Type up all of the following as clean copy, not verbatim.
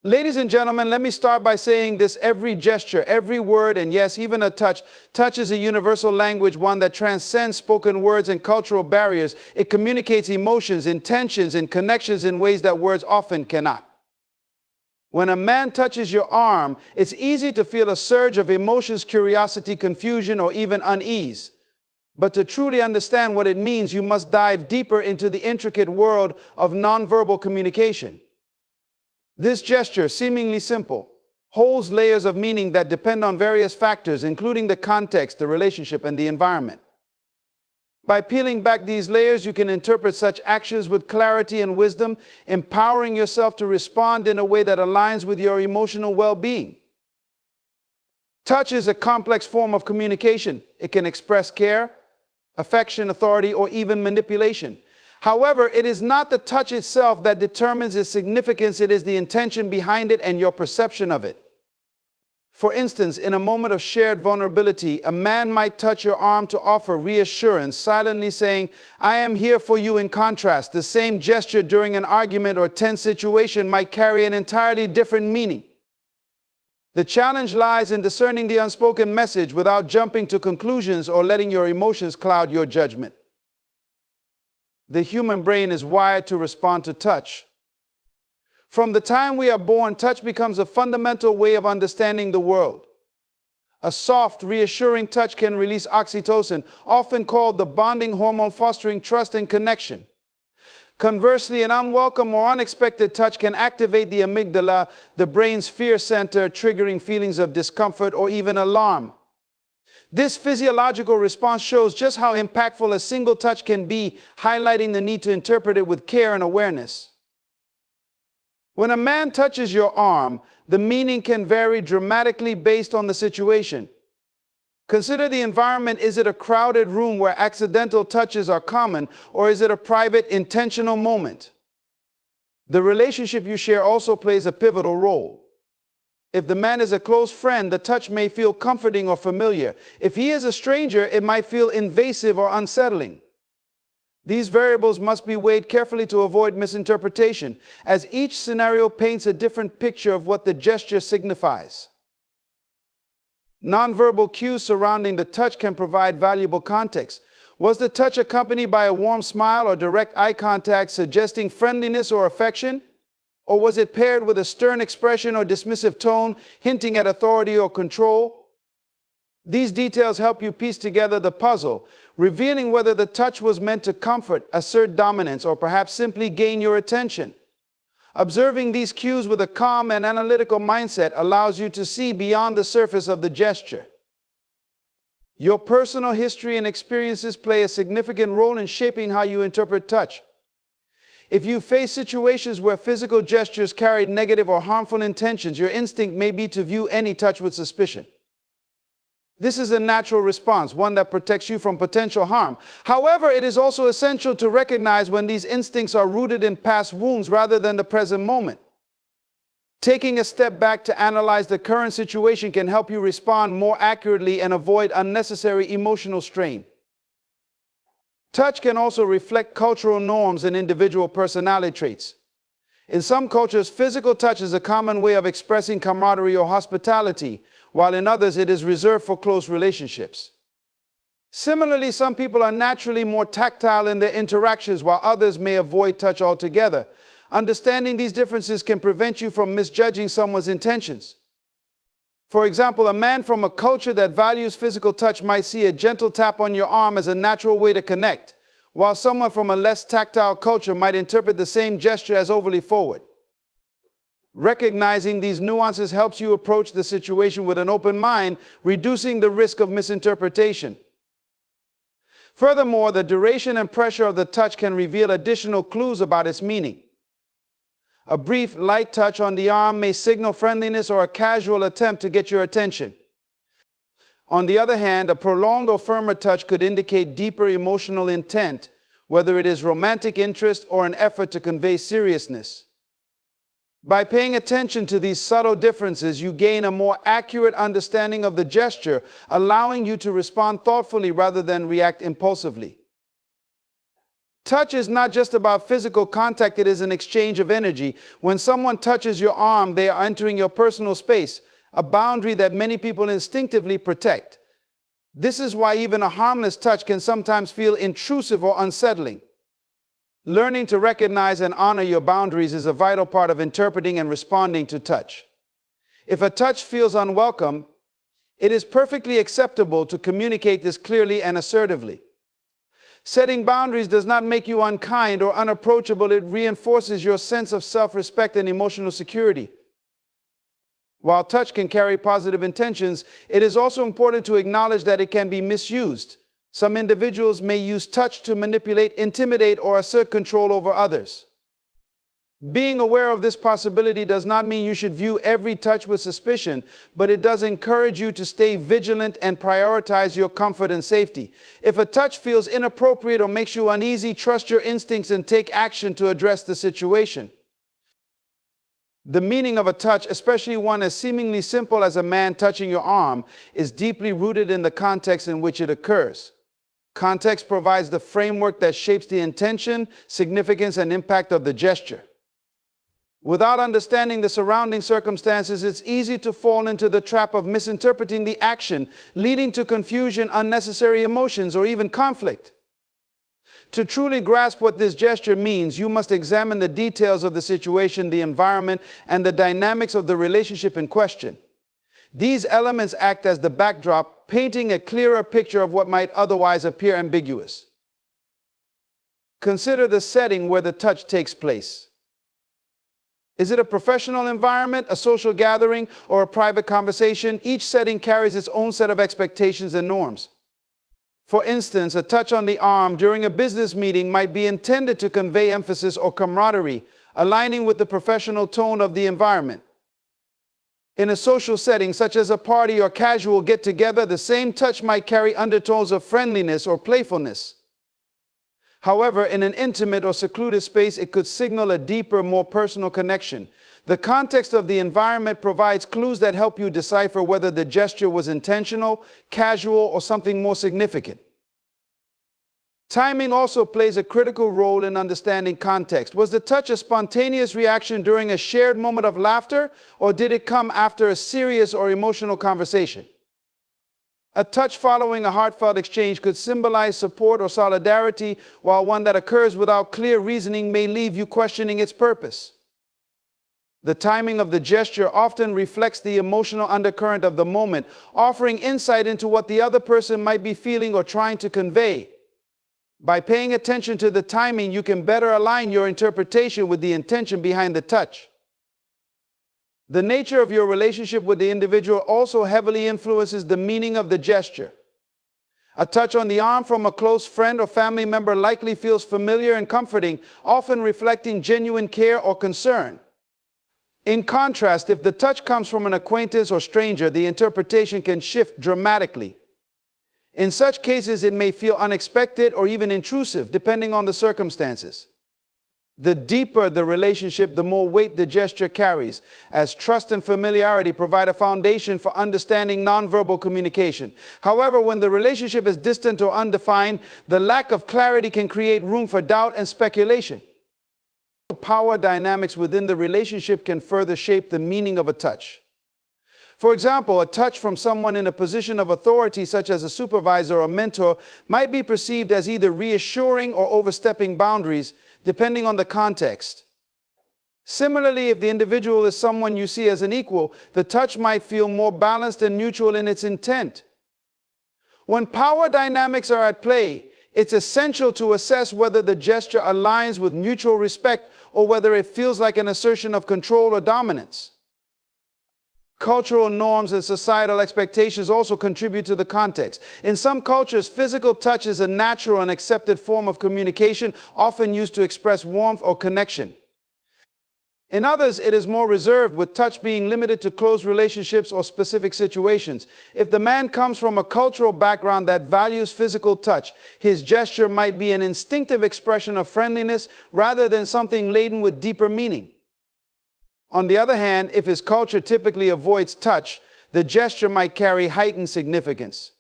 Ladies and gentlemen, let me start by saying this: every gesture, every word, and yes, even a touch. Touch is a universal language, one that transcends spoken words and cultural barriers. It communicates emotions, intentions, and connections in ways that words often cannot. When a man touches your arm, it's easy to feel a surge of emotions, curiosity, confusion, or even unease. But to truly understand what it means, you must dive deeper into the intricate world of nonverbal communication. This gesture, seemingly simple, holds layers of meaning that depend on various factors, including the context, the relationship, and the environment. By peeling back these layers, you can interpret such actions with clarity and wisdom, empowering yourself to respond in a way that aligns with your emotional well-being. Touch is a complex form of communication. It can express care, affection, authority, or even manipulation. However, it is not the touch itself that determines its significance. It is the intention behind it and your perception of it. For instance, in a moment of shared vulnerability, a man might touch your arm to offer reassurance, silently saying, "I am here for you." In contrast, the same gesture during an argument or tense situation might carry an entirely different meaning. The challenge lies in discerning the unspoken message without jumping to conclusions or letting your emotions cloud your judgment. The human brain is wired to respond to touch. From the time we are born, touch becomes a fundamental way of understanding the world. A soft, reassuring touch can release oxytocin, often called the bonding hormone, fostering trust and connection. Conversely, an unwelcome or unexpected touch can activate the amygdala, the brain's fear center, triggering feelings of discomfort or even alarm. This physiological response shows just how impactful a single touch can be, highlighting the need to interpret it with care and awareness. When a man touches your arm, the meaning can vary dramatically based on the situation. Consider the environment. Is it a crowded room where accidental touches are common, or is it a private, intentional moment? The relationship you share also plays a pivotal role. If the man is a close friend, the touch may feel comforting or familiar. If he is a stranger, it might feel invasive or unsettling. These variables must be weighed carefully to avoid misinterpretation, as each scenario paints a different picture of what the gesture signifies. Nonverbal cues surrounding the touch can provide valuable context. Was the touch accompanied by a warm smile or direct eye contact, suggesting friendliness or affection? Or was it paired with a stern expression or dismissive tone, hinting at authority or control? These details help you piece together the puzzle, revealing whether the touch was meant to comfort, assert dominance, or perhaps simply gain your attention. Observing these cues with a calm and analytical mindset allows you to see beyond the surface of the gesture. Your personal history and experiences play a significant role in shaping how you interpret touch. If you face situations where physical gestures carry negative or harmful intentions, your instinct may be to view any touch with suspicion. This is a natural response, one that protects you from potential harm. However, it is also essential to recognize when these instincts are rooted in past wounds rather than the present moment. Taking a step back to analyze the current situation can help you respond more accurately and avoid unnecessary emotional strain. Touch can also reflect cultural norms and individual personality traits. In some cultures, physical touch is a common way of expressing camaraderie or hospitality, while in others it is reserved for close relationships. Similarly, some people are naturally more tactile in their interactions, while others may avoid touch altogether. Understanding these differences can prevent you from misjudging someone's intentions. For example, a man from a culture that values physical touch might see a gentle tap on your arm as a natural way to connect, while someone from a less tactile culture might interpret the same gesture as overly forward. Recognizing these nuances helps you approach the situation with an open mind, reducing the risk of misinterpretation. Furthermore, the duration and pressure of the touch can reveal additional clues about its meaning. A brief, light touch on the arm may signal friendliness or a casual attempt to get your attention. On the other hand, a prolonged or firmer touch could indicate deeper emotional intent, whether it is romantic interest or an effort to convey seriousness. By paying attention to these subtle differences, you gain a more accurate understanding of the gesture, allowing you to respond thoughtfully rather than react impulsively. Touch is not just about physical contact, it is an exchange of energy. When someone touches your arm, they are entering your personal space, a boundary that many people instinctively protect. This is why even a harmless touch can sometimes feel intrusive or unsettling. Learning to recognize and honor your boundaries is a vital part of interpreting and responding to touch. If a touch feels unwelcome, it is perfectly acceptable to communicate this clearly and assertively. Setting boundaries does not make you unkind or unapproachable. It reinforces your sense of self-respect and emotional security. While touch can carry positive intentions, it is also important to acknowledge that it can be misused. Some individuals may use touch to manipulate, intimidate, or assert control over others. Being aware of this possibility does not mean you should view every touch with suspicion, but it does encourage you to stay vigilant and prioritize your comfort and safety. If a touch feels inappropriate or makes you uneasy, trust your instincts and take action to address the situation. The meaning of a touch, especially one as seemingly simple as a man touching your arm, is deeply rooted in the context in which it occurs. Context provides the framework that shapes the intention, significance, and impact of the gesture. Without understanding the surrounding circumstances, it's easy to fall into the trap of misinterpreting the action, leading to confusion, unnecessary emotions, or even conflict. To truly grasp what this gesture means, you must examine the details of the situation, the environment, and the dynamics of the relationship in question. These elements act as the backdrop, painting a clearer picture of what might otherwise appear ambiguous. Consider the setting where the touch takes place. Is it a professional environment, a social gathering, or a private conversation? Each setting carries its own set of expectations and norms. For instance, a touch on the arm during a business meeting might be intended to convey emphasis or camaraderie, aligning with the professional tone of the environment. In a social setting, such as a party or casual get-together, the same touch might carry undertones of friendliness or playfulness. However, in an intimate or secluded space, it could signal a deeper, more personal connection. The context of the environment provides clues that help you decipher whether the gesture was intentional, casual, or something more significant. Timing also plays a critical role in understanding context. Was the touch a spontaneous reaction during a shared moment of laughter, or did it come after a serious or emotional conversation? A touch following a heartfelt exchange could symbolize support or solidarity, while one that occurs without clear reasoning may leave you questioning its purpose. The timing of the gesture often reflects the emotional undercurrent of the moment, offering insight into what the other person might be feeling or trying to convey. By paying attention to the timing, you can better align your interpretation with the intention behind the touch. The nature of your relationship with the individual also heavily influences the meaning of the gesture. A touch on the arm from a close friend or family member likely feels familiar and comforting, often reflecting genuine care or concern. In contrast, if the touch comes from an acquaintance or stranger, the interpretation can shift dramatically. In such cases, it may feel unexpected or even intrusive, depending on the circumstances. The deeper the relationship, the more weight the gesture carries, as trust and familiarity provide a foundation for understanding nonverbal communication. However, when the relationship is distant or undefined, the lack of clarity can create room for doubt and speculation. Power dynamics within the relationship can further shape the meaning of a touch. For example, a touch from someone in a position of authority, such as a supervisor or mentor, might be perceived as either reassuring or overstepping boundaries, depending on the context. Similarly, if the individual is someone you see as an equal, the touch might feel more balanced and neutral in its intent. When power dynamics are at play, it's essential to assess whether the gesture aligns with mutual respect or whether it feels like an assertion of control or dominance. Cultural norms and societal expectations also contribute to the context. In some cultures, physical touch is a natural and accepted form of communication, often used to express warmth or connection. In others, it is more reserved, with touch being limited to close relationships or specific situations. If the man comes from a cultural background that values physical touch, his gesture might be an instinctive expression of friendliness rather than something laden with deeper meaning. On the other hand, if his culture typically avoids touch, the gesture might carry heightened significance.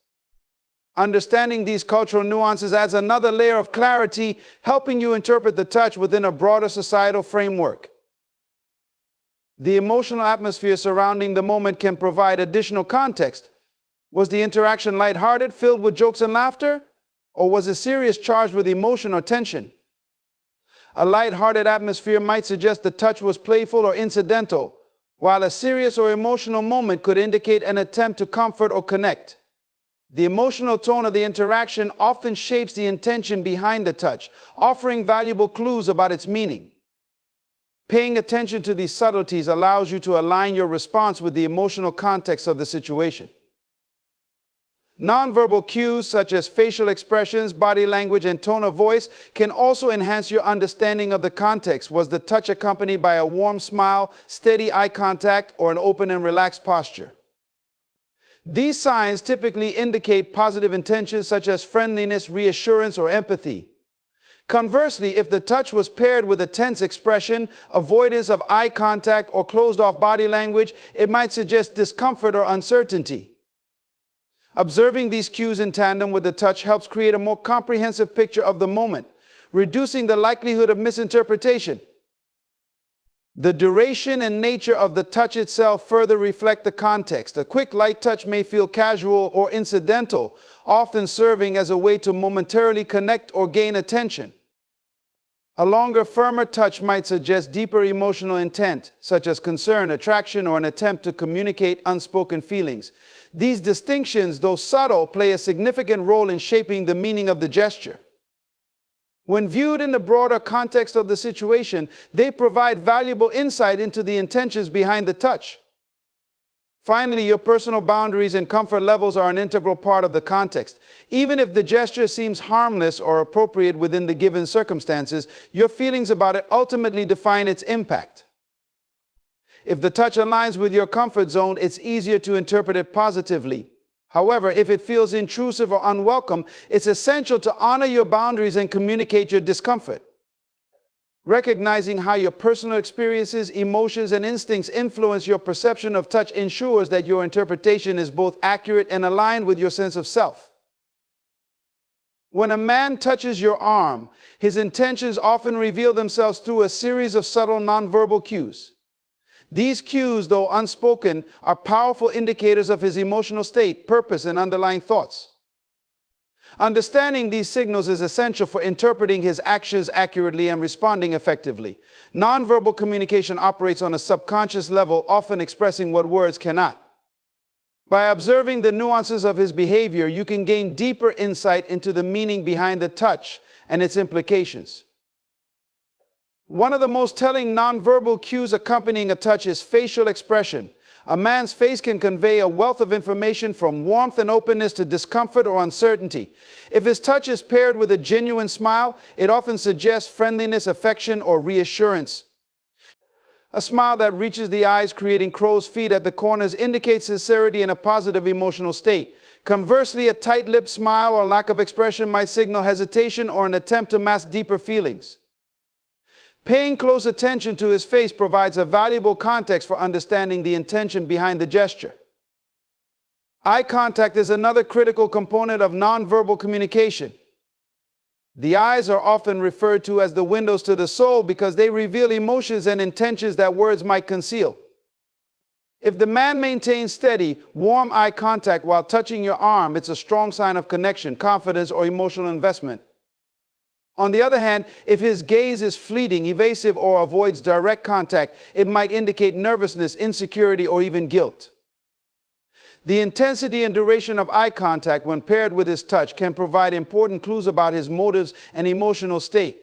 Understanding these cultural nuances adds another layer of clarity, helping you interpret the touch within a broader societal framework. The emotional atmosphere surrounding the moment can provide additional context. Was the interaction lighthearted, filled with jokes and laughter? Or was it serious, charged with emotion or tension? A lighthearted atmosphere might suggest the touch was playful or incidental, while a serious or emotional moment could indicate an attempt to comfort or connect. The emotional tone of the interaction often shapes the intention behind the touch, offering valuable clues about its meaning. Paying attention to these subtleties allows you to align your response with the emotional context of the situation. Nonverbal cues such as facial expressions, body language, and tone of voice can also enhance your understanding of the context. Was the touch accompanied by a warm smile, steady eye contact, or an open and relaxed posture? These signs typically indicate positive intentions such as friendliness, reassurance, or empathy. Conversely, if the touch was paired with a tense expression, avoidance of eye contact, or closed-off body language, it might suggest discomfort or uncertainty. Observing these cues in tandem with the touch helps create a more comprehensive picture of the moment, reducing the likelihood of misinterpretation. The duration and nature of the touch itself further reflect the context. A quick, light touch may feel casual or incidental, often serving as a way to momentarily connect or gain attention. A longer, firmer touch might suggest deeper emotional intent, such as concern, attraction, or an attempt to communicate unspoken feelings. These distinctions, though subtle, play a significant role in shaping the meaning of the gesture. When viewed in the broader context of the situation, they provide valuable insight into the intentions behind the touch. Finally, your personal boundaries and comfort levels are an integral part of the context. Even if the gesture seems harmless or appropriate within the given circumstances, your feelings about it ultimately define its impact. If the touch aligns with your comfort zone, it's easier to interpret it positively. However, if it feels intrusive or unwelcome, it's essential to honor your boundaries and communicate your discomfort. Recognizing how your personal experiences, emotions, and instincts influence your perception of touch ensures that your interpretation is both accurate and aligned with your sense of self. When a man touches your arm, his intentions often reveal themselves through a series of subtle nonverbal cues. These cues, though unspoken, are powerful indicators of his emotional state, purpose, and underlying thoughts. Understanding these signals is essential for interpreting his actions accurately and responding effectively. Nonverbal communication operates on a subconscious level, often expressing what words cannot. By observing the nuances of his behavior, you can gain deeper insight into the meaning behind the touch and its implications. One of the most telling nonverbal cues accompanying a touch is facial expression. A man's face can convey a wealth of information from warmth and openness to discomfort or uncertainty. If his touch is paired with a genuine smile, it often suggests friendliness, affection, or reassurance. A smile that reaches the eyes, creating crow's feet at the corners, indicates sincerity and a positive emotional state. Conversely, a tight-lipped smile or lack of expression might signal hesitation or an attempt to mask deeper feelings. Paying close attention to his face provides a valuable context for understanding the intention behind the gesture. Eye contact is another critical component of nonverbal communication. The eyes are often referred to as the windows to the soul because they reveal emotions and intentions that words might conceal. If the man maintains steady, warm eye contact while touching your arm, it's a strong sign of connection, confidence, or emotional investment. On the other hand, if his gaze is fleeting, evasive, or avoids direct contact, it might indicate nervousness, insecurity, or even guilt. The intensity and duration of eye contact when paired with his touch can provide important clues about his motives and emotional state.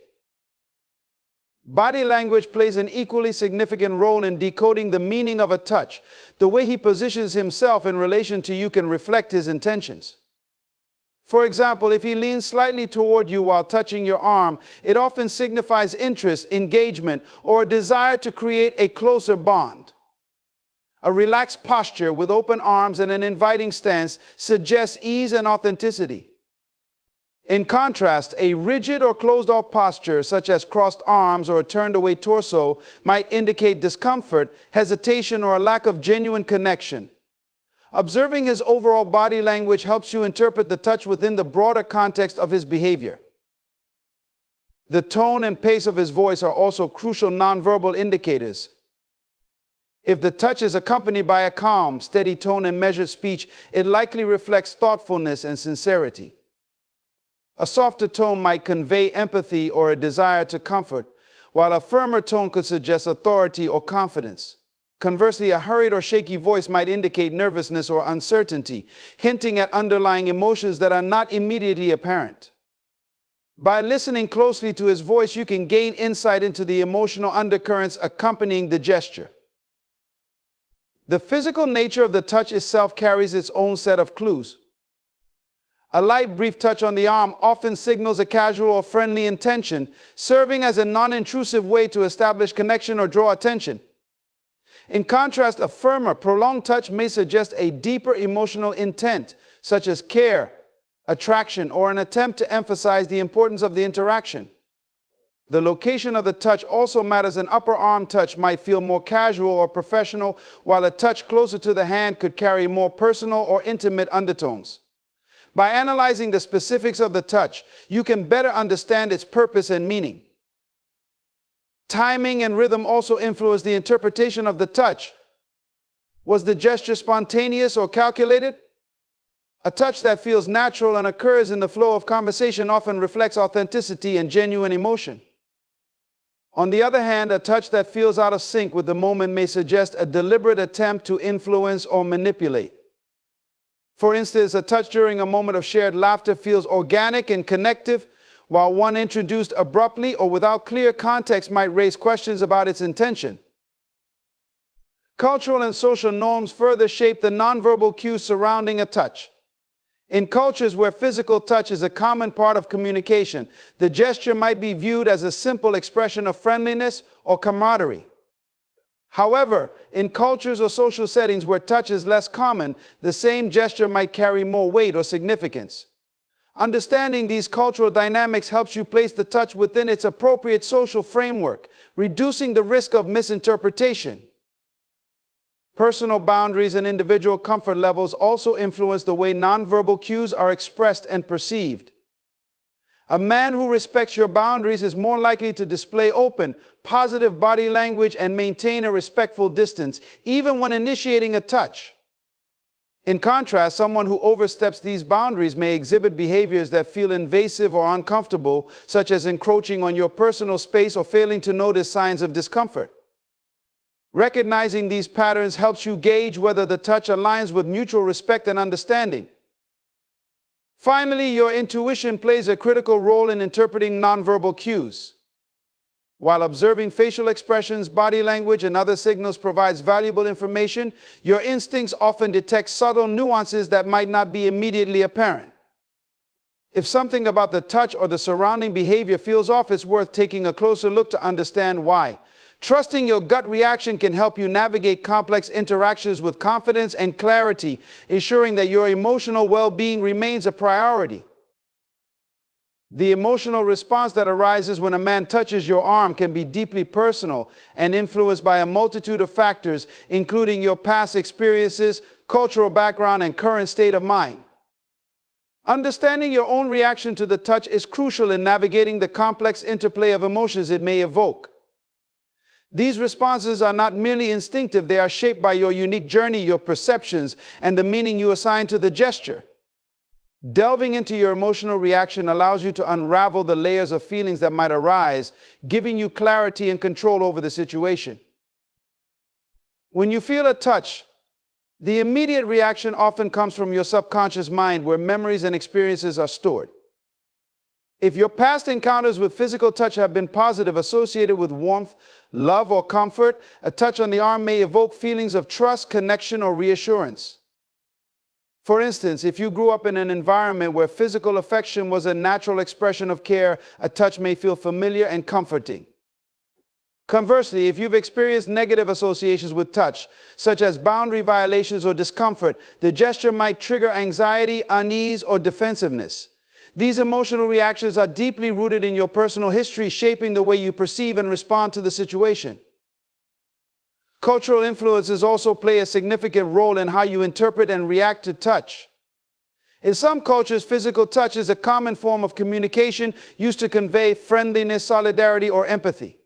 Body language plays an equally significant role in decoding the meaning of a touch. The way he positions himself in relation to you can reflect his intentions. For example, if he leans slightly toward you while touching your arm, it often signifies interest, engagement, or a desire to create a closer bond. A relaxed posture with open arms and an inviting stance suggests ease and authenticity. In contrast, a rigid or closed-off posture, such as crossed arms or a turned-away torso, might indicate discomfort, hesitation, or a lack of genuine connection. Observing his overall body language helps you interpret the touch within the broader context of his behavior. The tone and pace of his voice are also crucial nonverbal indicators. If the touch is accompanied by a calm, steady tone and measured speech, it likely reflects thoughtfulness and sincerity. A softer tone might convey empathy or a desire to comfort, while a firmer tone could suggest authority or confidence. Conversely, a hurried or shaky voice might indicate nervousness or uncertainty, hinting at underlying emotions that are not immediately apparent. By listening closely to his voice, you can gain insight into the emotional undercurrents accompanying the gesture. The physical nature of the touch itself carries its own set of clues. A light, brief touch on the arm often signals a casual or friendly intention, serving as a non-intrusive way to establish connection or draw attention. In contrast, a firmer, prolonged touch may suggest a deeper emotional intent, such as care, attraction, or an attempt to emphasize the importance of the interaction. The location of the touch also matters. An upper arm touch might feel more casual or professional, while a touch closer to the hand could carry more personal or intimate undertones. By analyzing the specifics of the touch, you can better understand its purpose and meaning. Timing and rhythm also influence the interpretation of the touch. Was the gesture spontaneous or calculated? A touch that feels natural and occurs in the flow of conversation often reflects authenticity and genuine emotion. On the other hand, a touch that feels out of sync with the moment may suggest a deliberate attempt to influence or manipulate. For instance, a touch during a moment of shared laughter feels organic and connective, while one introduced abruptly or without clear context might raise questions about its intention. Cultural and social norms further shape the nonverbal cues surrounding a touch. In cultures where physical touch is a common part of communication, the gesture might be viewed as a simple expression of friendliness or camaraderie. However, in cultures or social settings where touch is less common, the same gesture might carry more weight or significance. Understanding these cultural dynamics helps you place the touch within its appropriate social framework, reducing the risk of misinterpretation. Personal boundaries and individual comfort levels also influence the way nonverbal cues are expressed and perceived. A man who respects your boundaries is more likely to display open, positive body language and maintain a respectful distance, even when initiating a touch. In contrast, someone who oversteps these boundaries may exhibit behaviors that feel invasive or uncomfortable, such as encroaching on your personal space or failing to notice signs of discomfort. Recognizing these patterns helps you gauge whether the touch aligns with mutual respect and understanding. Finally, your intuition plays a critical role in interpreting nonverbal cues. While observing facial expressions, body language, and other signals provides valuable information, your instincts often detect subtle nuances that might not be immediately apparent. If something about the touch or the surrounding behavior feels off, it's worth taking a closer look to understand why. Trusting your gut reaction can help you navigate complex interactions with confidence and clarity, ensuring that your emotional well-being remains a priority. The emotional response that arises when a man touches your arm can be deeply personal and influenced by a multitude of factors, including your past experiences, cultural background, and current state of mind. Understanding your own reaction to the touch is crucial in navigating the complex interplay of emotions it may evoke. These responses are not merely instinctive, they are shaped by your unique journey, your perceptions, and the meaning you assign to the gesture. Delving into your emotional reaction allows you to unravel the layers of feelings that might arise, giving you clarity and control over the situation. When you feel a touch, the immediate reaction often comes from your subconscious mind, where memories and experiences are stored. If your past encounters with physical touch have been positive, associated with warmth, love, or comfort, a touch on the arm may evoke feelings of trust, connection, or reassurance. For instance, if you grew up in an environment where physical affection was a natural expression of care, a touch may feel familiar and comforting. Conversely, if you've experienced negative associations with touch, such as boundary violations or discomfort, the gesture might trigger anxiety, unease, or defensiveness. These emotional reactions are deeply rooted in your personal history, shaping the way you perceive and respond to the situation. Cultural influences also play a significant role in how you interpret and react to touch. In some cultures, physical touch is a common form of communication used to convey friendliness, solidarity, or empathy.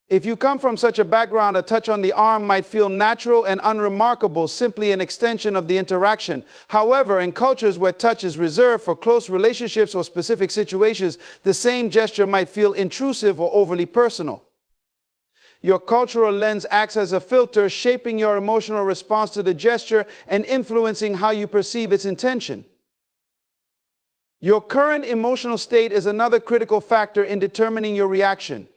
If you come from such a background, a touch on the arm might feel natural and unremarkable, simply an extension of the interaction. However, in cultures where touch is reserved for close relationships or specific situations, the same gesture might feel intrusive or overly personal. Your cultural lens acts as a filter, shaping your emotional response to the gesture and influencing how you perceive its intention. Your current emotional state is another critical factor in determining your reaction.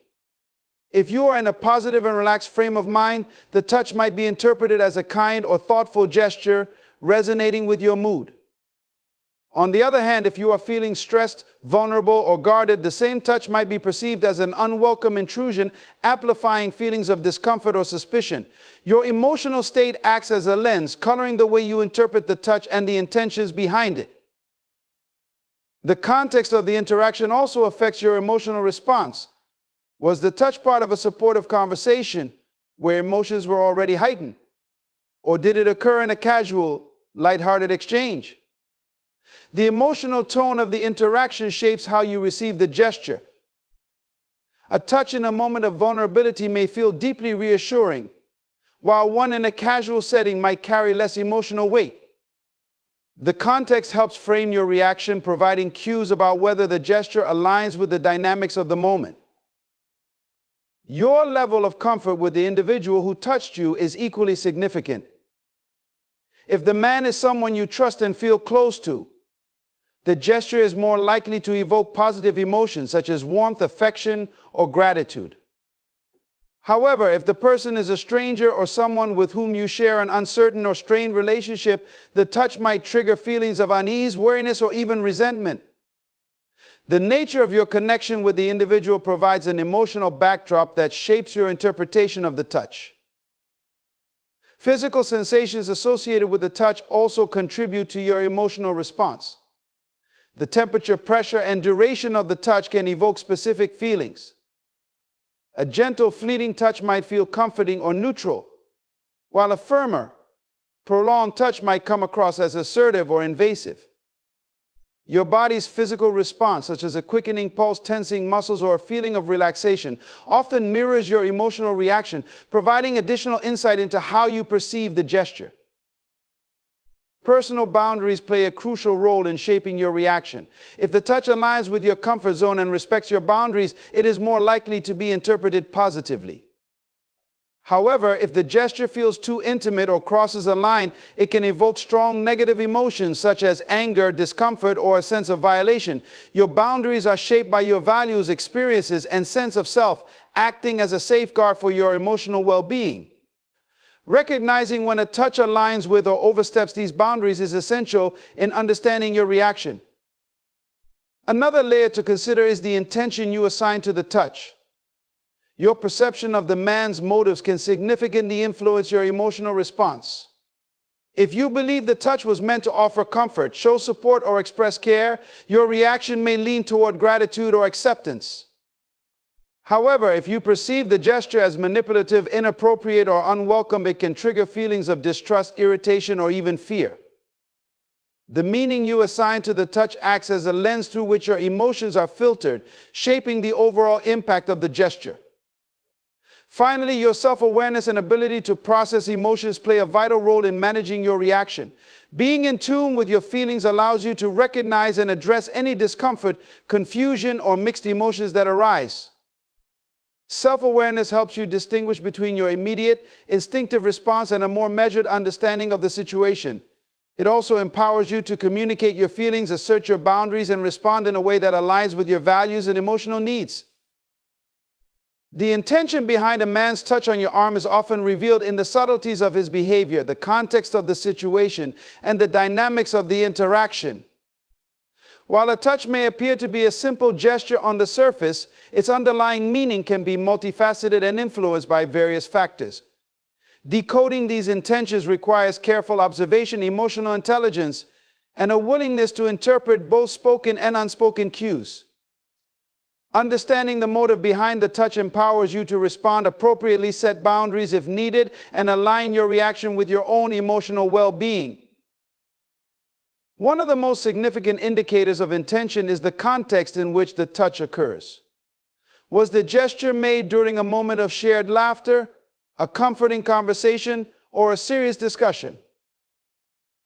If you are in a positive and relaxed frame of mind, the touch might be interpreted as a kind or thoughtful gesture, resonating with your mood. On the other hand, if you are feeling stressed, vulnerable, or guarded, the same touch might be perceived as an unwelcome intrusion, amplifying feelings of discomfort or suspicion. Your emotional state acts as a lens, coloring the way you interpret the touch and the intentions behind it. The context of the interaction also affects your emotional response. Was the touch part of a supportive conversation where emotions were already heightened? Or did it occur in a casual, lighthearted exchange? The emotional tone of the interaction shapes how you receive the gesture. A touch in a moment of vulnerability may feel deeply reassuring, while one in a casual setting might carry less emotional weight. The context helps frame your reaction, providing cues about whether the gesture aligns with the dynamics of the moment. Your level of comfort with the individual who touched you is equally significant. If the man is someone you trust and feel close to, the gesture is more likely to evoke positive emotions such as warmth, affection, or gratitude. However, if the person is a stranger or someone with whom you share an uncertain or strained relationship, the touch might trigger feelings of unease, weariness, or even resentment. The nature of your connection with the individual provides an emotional backdrop that shapes your interpretation of the touch. Physical sensations associated with the touch also contribute to your emotional response. The temperature, pressure, and duration of the touch can evoke specific feelings. A gentle, fleeting touch might feel comforting or neutral, while a firmer, prolonged touch might come across as assertive or invasive. Your body's physical response, such as a quickening pulse, tensing muscles, or a feeling of relaxation, often mirrors your emotional reaction, providing additional insight into how you perceive the gesture. Personal boundaries play a crucial role in shaping your reaction. If the touch aligns with your comfort zone and respects your boundaries, it is more likely to be interpreted positively. However, if the gesture feels too intimate or crosses a line, it can evoke strong negative emotions such as anger, discomfort, or a sense of violation. Your boundaries are shaped by your values, experiences, and sense of self, acting as a safeguard for your emotional well-being. Recognizing when a touch aligns with or oversteps these boundaries is essential in understanding your reaction. Another layer to consider is the intention you assign to the touch. Your perception of the man's motives can significantly influence your emotional response. If you believe the touch was meant to offer comfort, show support, or express care, your reaction may lean toward gratitude or acceptance. However, if you perceive the gesture as manipulative, inappropriate, or unwelcome, it can trigger feelings of distrust, irritation, or even fear. The meaning you assign to the touch acts as a lens through which your emotions are filtered, shaping the overall impact of the gesture. Finally, your self-awareness and ability to process emotions play a vital role in managing your reaction. Being in tune with your feelings allows you to recognize and address any discomfort, confusion, or mixed emotions that arise. Self-awareness helps you distinguish between your immediate, instinctive response and a more measured understanding of the situation. It also empowers you to communicate your feelings, assert your boundaries, and respond in a way that aligns with your values and emotional needs. The intention behind a man's touch on your arm is often revealed in the subtleties of his behavior, the context of the situation, and the dynamics of the interaction. While a touch may appear to be a simple gesture on the surface, its underlying meaning can be multifaceted and influenced by various factors. Decoding these intentions requires careful observation, emotional intelligence, and a willingness to interpret both spoken and unspoken cues. Understanding the motive behind the touch empowers you to respond appropriately, set boundaries if needed, and align your reaction with your own emotional well-being. One of the most significant indicators of intention is the context in which the touch occurs. Was the gesture made during a moment of shared laughter, a comforting conversation, or a serious discussion?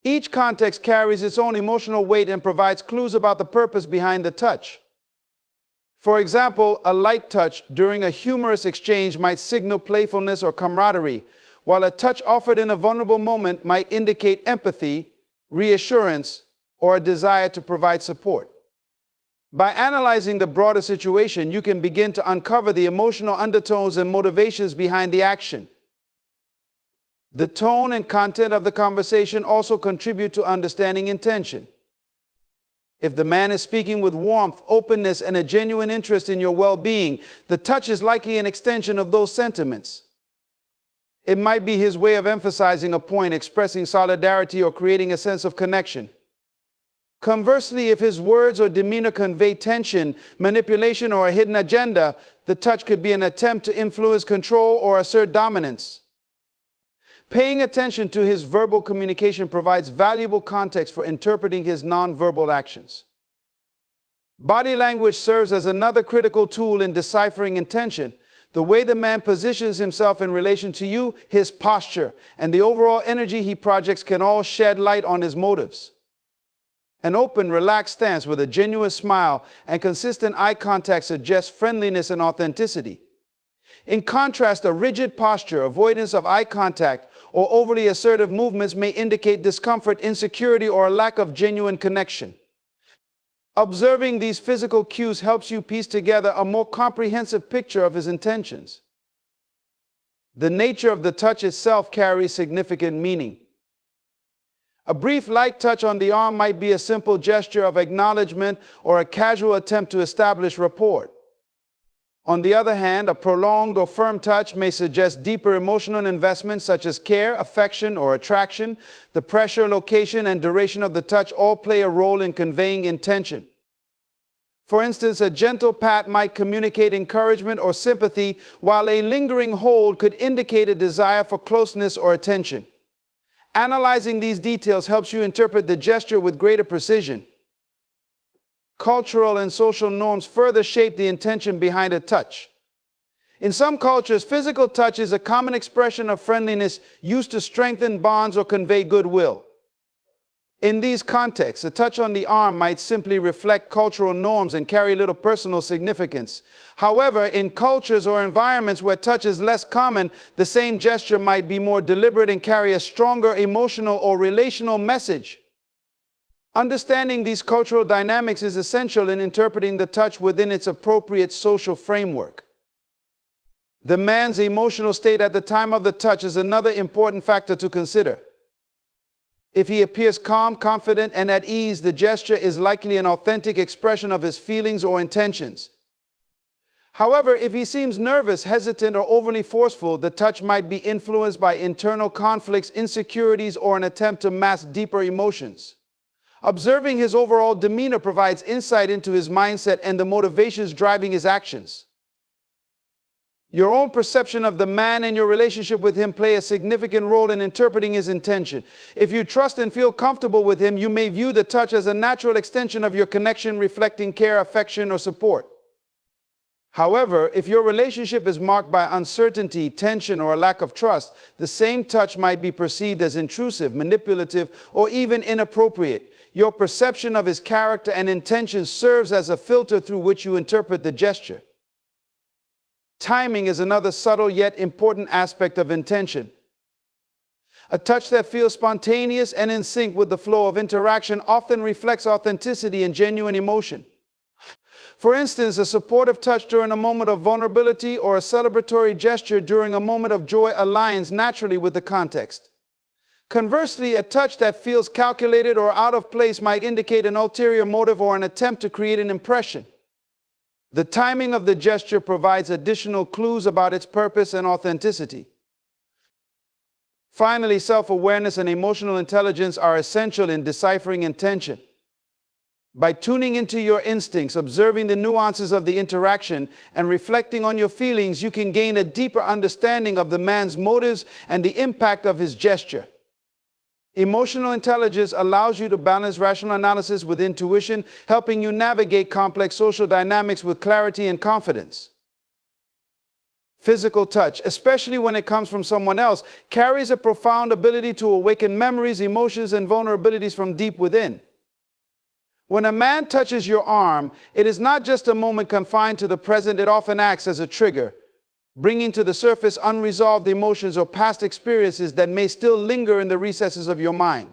Each context carries its own emotional weight and provides clues about the purpose behind the touch. For example, a light touch during a humorous exchange might signal playfulness or camaraderie, while a touch offered in a vulnerable moment might indicate empathy, reassurance, or a desire to provide support. By analyzing the broader situation, you can begin to uncover the emotional undertones and motivations behind the action. The tone and content of the conversation also contribute to understanding intention. If the man is speaking with warmth, openness, and a genuine interest in your well-being, the touch is likely an extension of those sentiments. It might be his way of emphasizing a point, expressing solidarity, or creating a sense of connection. Conversely, if his words or demeanor convey tension, manipulation, or a hidden agenda, the touch could be an attempt to influence, control, or assert dominance. Paying attention to his verbal communication provides valuable context for interpreting his nonverbal actions. Body language serves as another critical tool in deciphering intention. The way the man positions himself in relation to you, his posture, and the overall energy he projects can all shed light on his motives. An open, relaxed stance with a genuine smile and consistent eye contact suggests friendliness and authenticity. In contrast, a rigid posture, avoidance of eye contact, or overly assertive movements may indicate discomfort, insecurity, or a lack of genuine connection. Observing these physical cues helps you piece together a more comprehensive picture of his intentions. The nature of the touch itself carries significant meaning. A brief light touch on the arm might be a simple gesture of acknowledgement or a casual attempt to establish rapport. On the other hand, a prolonged or firm touch may suggest deeper emotional investments such as care, affection, or attraction. The pressure, location, and duration of the touch all play a role in conveying intention. For instance, a gentle pat might communicate encouragement or sympathy, while a lingering hold could indicate a desire for closeness or attention. Analyzing these details helps you interpret the gesture with greater precision. Cultural and social norms further shape the intention behind a touch. In some cultures, physical touch is a common expression of friendliness used to strengthen bonds or convey goodwill. In these contexts, a touch on the arm might simply reflect cultural norms and carry little personal significance. However, in cultures or environments where touch is less common, the same gesture might be more deliberate and carry a stronger emotional or relational message. Understanding these cultural dynamics is essential in interpreting the touch within its appropriate social framework. The man's emotional state at the time of the touch is another important factor to consider. If he appears calm, confident, and at ease, the gesture is likely an authentic expression of his feelings or intentions. However, if he seems nervous, hesitant, or overly forceful, the touch might be influenced by internal conflicts, insecurities, or an attempt to mask deeper emotions. Observing his overall demeanor provides insight into his mindset and the motivations driving his actions. Your own perception of the man and your relationship with him play a significant role in interpreting his intention. If you trust and feel comfortable with him, you may view the touch as a natural extension of your connection, reflecting care, affection, or support. However, if your relationship is marked by uncertainty, tension, or a lack of trust, the same touch might be perceived as intrusive, manipulative, or even inappropriate. Your perception of his character and intentions serves as a filter through which you interpret the gesture. Timing is another subtle yet important aspect of intention. A touch that feels spontaneous and in sync with the flow of interaction often reflects authenticity and genuine emotion. For instance, a supportive touch during a moment of vulnerability or a celebratory gesture during a moment of joy aligns naturally with the context. Conversely, a touch that feels calculated or out of place might indicate an ulterior motive or an attempt to create an impression. The timing of the gesture provides additional clues about its purpose and authenticity. Finally, self-awareness and emotional intelligence are essential in deciphering intention. By tuning into your instincts, observing the nuances of the interaction, and reflecting on your feelings, you can gain a deeper understanding of the man's motives and the impact of his gesture. Emotional intelligence allows you to balance rational analysis with intuition, helping you navigate complex social dynamics with clarity and confidence. Physical touch, especially when it comes from someone else, carries a profound ability to awaken memories, emotions, and vulnerabilities from deep within. When a man touches your arm, it is not just a moment confined to the present, it often acts as a trigger, bringing to the surface unresolved emotions or past experiences that may still linger in the recesses of your mind.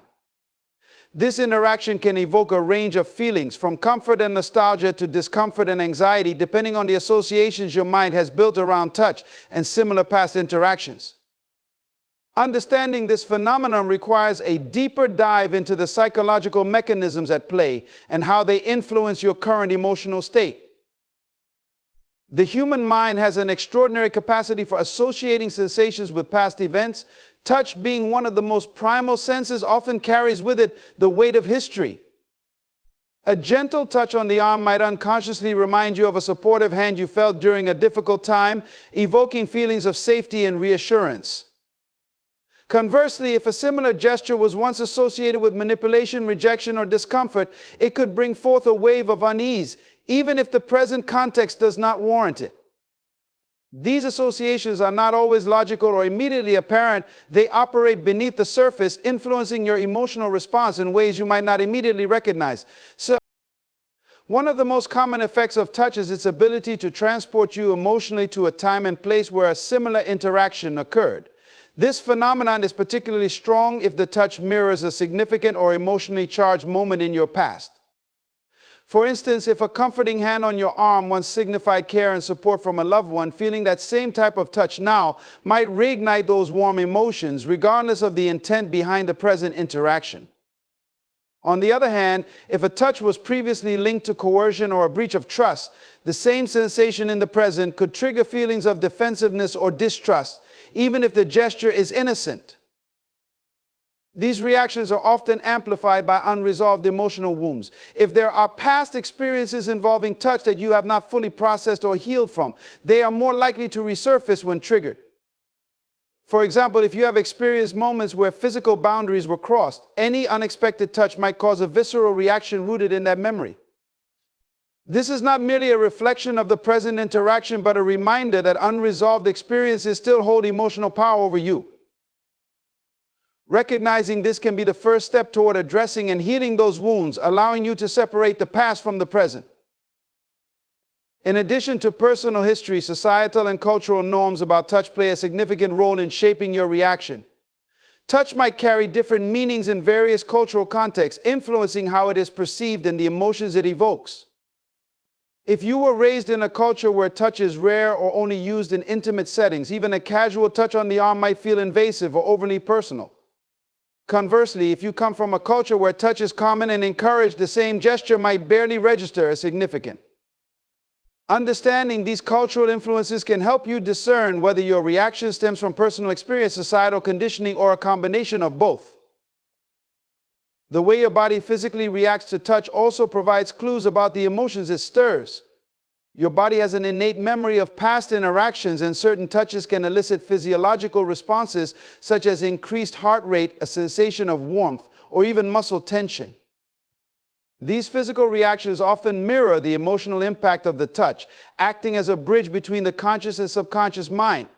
This interaction can evoke a range of feelings, from comfort and nostalgia to discomfort and anxiety, depending on the associations your mind has built around touch and similar past interactions. Understanding this phenomenon requires a deeper dive into the psychological mechanisms at play and how they influence your current emotional state. The human mind has an extraordinary capacity for associating sensations with past events. Touch, being one of the most primal senses, often carries with it the weight of history. A gentle touch on the arm might unconsciously remind you of a supportive hand you felt during a difficult time, evoking feelings of safety and reassurance. Conversely, if a similar gesture was once associated with manipulation, rejection, or discomfort, it could bring forth a wave of unease, even if the present context does not warrant it. These associations are not always logical or immediately apparent. They operate beneath the surface, influencing your emotional response in ways you might not immediately recognize. So, one of the most common effects of touch is its ability to transport you emotionally to a time and place where a similar interaction occurred. This phenomenon is particularly strong if the touch mirrors a significant or emotionally charged moment in your past. For instance, if a comforting hand on your arm once signified care and support from a loved one, feeling that same type of touch now might reignite those warm emotions, regardless of the intent behind the present interaction. On the other hand, if a touch was previously linked to coercion or a breach of trust, the same sensation in the present could trigger feelings of defensiveness or distrust, even if the gesture is innocent. These reactions are often amplified by unresolved emotional wounds. If there are past experiences involving touch that you have not fully processed or healed from, they are more likely to resurface when triggered. For example, if you have experienced moments where physical boundaries were crossed, any unexpected touch might cause a visceral reaction rooted in that memory. This is not merely a reflection of the present interaction, but a reminder that unresolved experiences still hold emotional power over you. Recognizing this can be the first step toward addressing and healing those wounds, allowing you to separate the past from the present. In addition to personal history, societal and cultural norms about touch play a significant role in shaping your reaction. Touch might carry different meanings in various cultural contexts, influencing how it is perceived and the emotions it evokes. If you were raised in a culture where touch is rare or only used in intimate settings, even a casual touch on the arm might feel invasive or overly personal. Conversely, if you come from a culture where touch is common and encouraged, the same gesture might barely register as significant. Understanding these cultural influences can help you discern whether your reaction stems from personal experience, societal conditioning, or a combination of both. The way your body physically reacts to touch also provides clues about the emotions it stirs. Your body has an innate memory of past interactions, and certain touches can elicit physiological responses such as increased heart rate, a sensation of warmth, or even muscle tension. These physical reactions often mirror the emotional impact of the touch, acting as a bridge between the conscious and subconscious mind.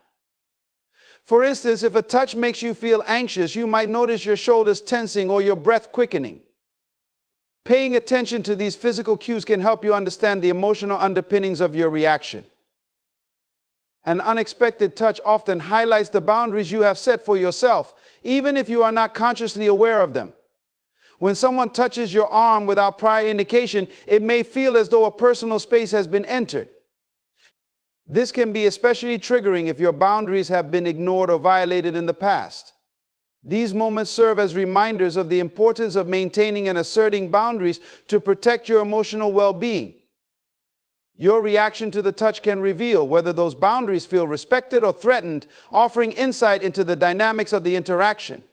For instance, if a touch makes you feel anxious, you might notice your shoulders tensing or your breath quickening. Paying attention to these physical cues can help you understand the emotional underpinnings of your reaction. An unexpected touch often highlights the boundaries you have set for yourself, even if you are not consciously aware of them. When someone touches your arm without prior indication, it may feel as though a personal space has been entered. This can be especially triggering if your boundaries have been ignored or violated in the past. These moments serve as reminders of the importance of maintaining and asserting boundaries to protect your emotional well-being. Your reaction to the touch can reveal whether those boundaries feel respected or threatened, offering insight into the dynamics of the interaction.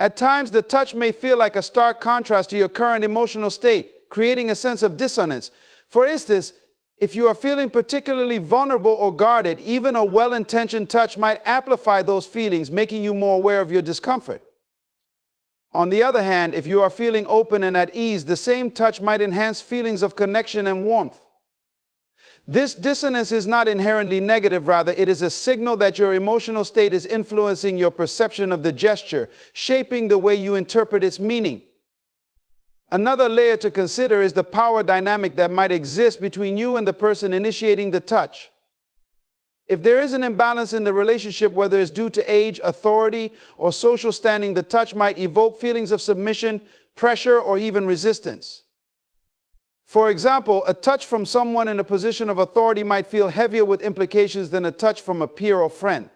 At times, the touch may feel like a stark contrast to your current emotional state, creating a sense of dissonance. For instance, if you are feeling particularly vulnerable or guarded, even a well-intentioned touch might amplify those feelings, making you more aware of your discomfort. On the other hand, if you are feeling open and at ease, the same touch might enhance feelings of connection and warmth. This dissonance is not inherently negative, rather, it is a signal that your emotional state is influencing your perception of the gesture, shaping the way you interpret its meaning. Another layer to consider is the power dynamic that might exist between you and the person initiating the touch. If there is an imbalance in the relationship, whether it's due to age, authority, or social standing, the touch might evoke feelings of submission, pressure, or even resistance. For example, a touch from someone in a position of authority might feel heavier with implications than a touch from a peer or friend.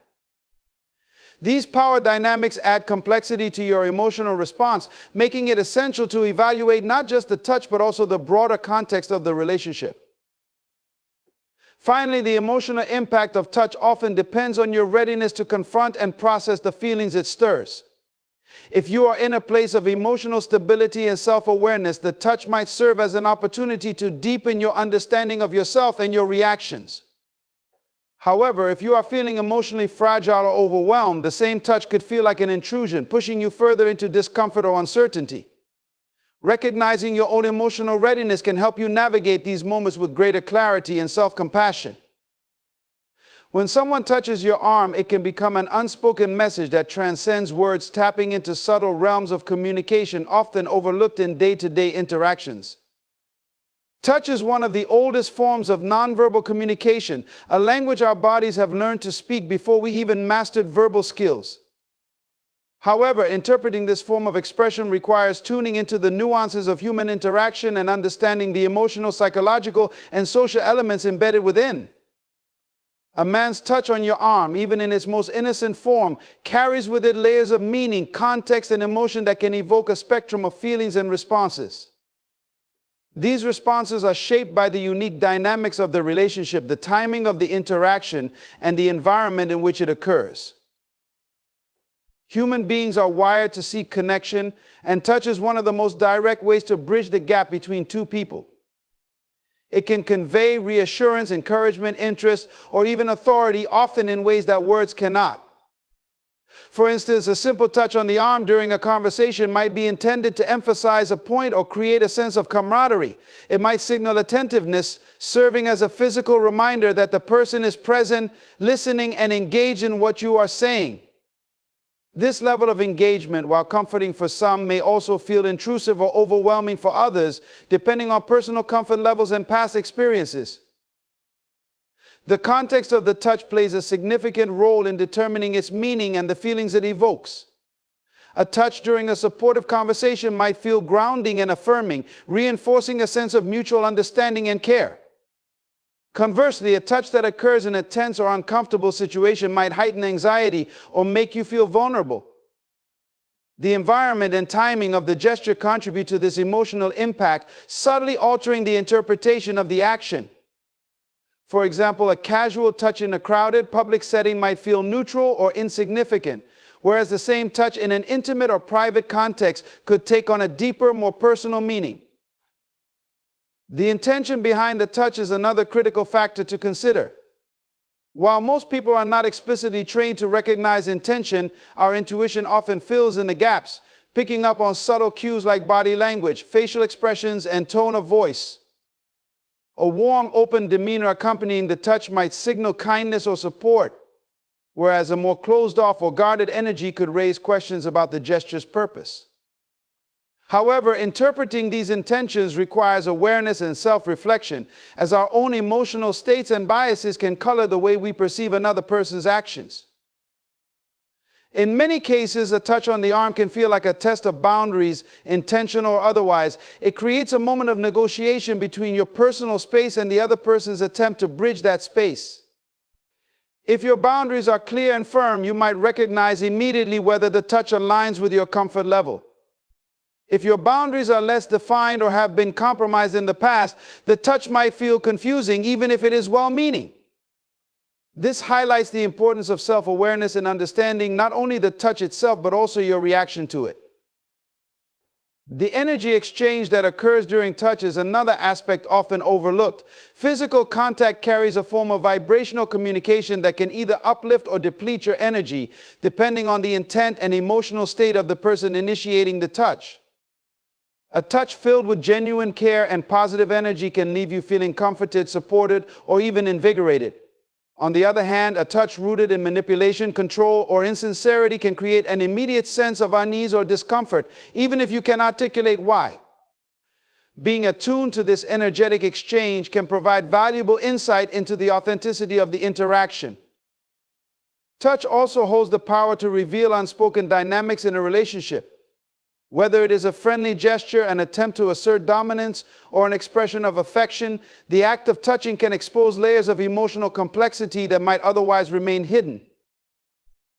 These power dynamics add complexity to your emotional response, making it essential to evaluate not just the touch but also the broader context of the relationship. Finally, the emotional impact of touch often depends on your readiness to confront and process the feelings it stirs. If you are in a place of emotional stability and self-awareness, the touch might serve as an opportunity to deepen your understanding of yourself and your reactions. However, if you are feeling emotionally fragile or overwhelmed, the same touch could feel like an intrusion, pushing you further into discomfort or uncertainty. Recognizing your own emotional readiness can help you navigate these moments with greater clarity and self-compassion. When someone touches your arm, it can become an unspoken message that transcends words, tapping into subtle realms of communication often overlooked in day-to-day interactions. Touch is one of the oldest forms of nonverbal communication, a language our bodies have learned to speak before we even mastered verbal skills. However, interpreting this form of expression requires tuning into the nuances of human interaction and understanding the emotional, psychological, and social elements embedded within. A man's touch on your arm, even in its most innocent form, carries with it layers of meaning, context, and emotion that can evoke a spectrum of feelings and responses. These responses are shaped by the unique dynamics of the relationship, the timing of the interaction, and the environment in which it occurs. Human beings are wired to seek connection, and touch is one of the most direct ways to bridge the gap between two people. It can convey reassurance, encouragement, interest, or even authority, often in ways that words cannot. For instance, a simple touch on the arm during a conversation might be intended to emphasize a point or create a sense of camaraderie. It might signal attentiveness, serving as a physical reminder that the person is present, listening, and engaged in what you are saying. This level of engagement, while comforting for some, may also feel intrusive or overwhelming for others, depending on personal comfort levels and past experiences. The context of the touch plays a significant role in determining its meaning and the feelings it evokes. A touch during a supportive conversation might feel grounding and affirming, reinforcing a sense of mutual understanding and care. Conversely, a touch that occurs in a tense or uncomfortable situation might heighten anxiety or make you feel vulnerable. The environment and timing of the gesture contribute to this emotional impact, subtly altering the interpretation of the action. For example, a casual touch in a crowded public setting might feel neutral or insignificant, whereas the same touch in an intimate or private context could take on a deeper, more personal meaning. The intention behind the touch is another critical factor to consider. While most people are not explicitly trained to recognize intention, our intuition often fills in the gaps, picking up on subtle cues like body language, facial expressions, and tone of voice. A warm, open demeanor accompanying the touch might signal kindness or support, whereas a more closed-off or guarded energy could raise questions about the gesture's purpose. However, interpreting these intentions requires awareness and self-reflection, as our own emotional states and biases can color the way we perceive another person's actions. In many cases, a touch on the arm can feel like a test of boundaries, intentional or otherwise. It creates a moment of negotiation between your personal space and the other person's attempt to bridge that space. If your boundaries are clear and firm, you might recognize immediately whether the touch aligns with your comfort level. If your boundaries are less defined or have been compromised in the past, the touch might feel confusing even if it is well-meaning. This highlights the importance of self-awareness and understanding not only the touch itself, but also your reaction to it. The energy exchange that occurs during touch is another aspect often overlooked. Physical contact carries a form of vibrational communication that can either uplift or deplete your energy, depending on the intent and emotional state of the person initiating the touch. A touch filled with genuine care and positive energy can leave you feeling comforted, supported, or even invigorated. On the other hand, a touch rooted in manipulation, control, or insincerity can create an immediate sense of unease or discomfort, even if you can articulate why. Being attuned to this energetic exchange can provide valuable insight into the authenticity of the interaction. Touch also holds the power to reveal unspoken dynamics in a relationship. Whether it is a friendly gesture, an attempt to assert dominance, or an expression of affection, the act of touching can expose layers of emotional complexity that might otherwise remain hidden.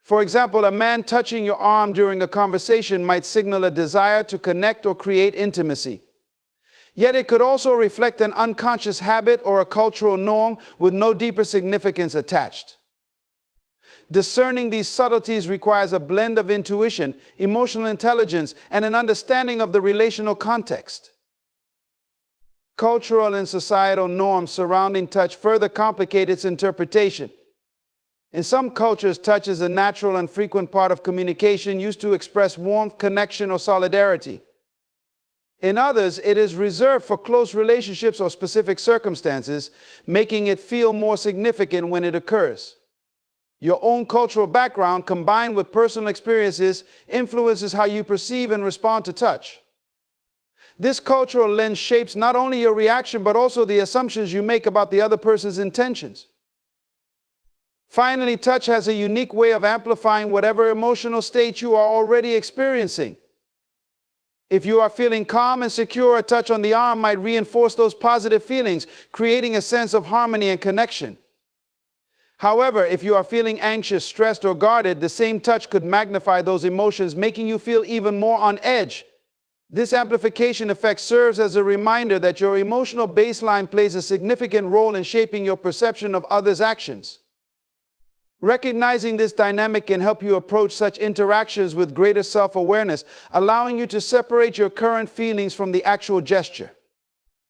For example, a man touching your arm during a conversation might signal a desire to connect or create intimacy. Yet it could also reflect an unconscious habit or a cultural norm with no deeper significance attached. Discerning these subtleties requires a blend of intuition, emotional intelligence, and an understanding of the relational context. Cultural and societal norms surrounding touch further complicate its interpretation. In some cultures, touch is a natural and frequent part of communication used to express warmth, connection, or solidarity. In others, it is reserved for close relationships or specific circumstances, making it feel more significant when it occurs. Your own cultural background, combined with personal experiences, influences how you perceive and respond to touch. This cultural lens shapes not only your reaction, but also the assumptions you make about the other person's intentions. Finally, touch has a unique way of amplifying whatever emotional state you are already experiencing. If you are feeling calm and secure, a touch on the arm might reinforce those positive feelings, creating a sense of harmony and connection. However, if you are feeling anxious, stressed, or guarded, the same touch could magnify those emotions, making you feel even more on edge. This amplification effect serves as a reminder that your emotional baseline plays a significant role in shaping your perception of others' actions. Recognizing this dynamic can help you approach such interactions with greater self-awareness, allowing you to separate your current feelings from the actual gesture.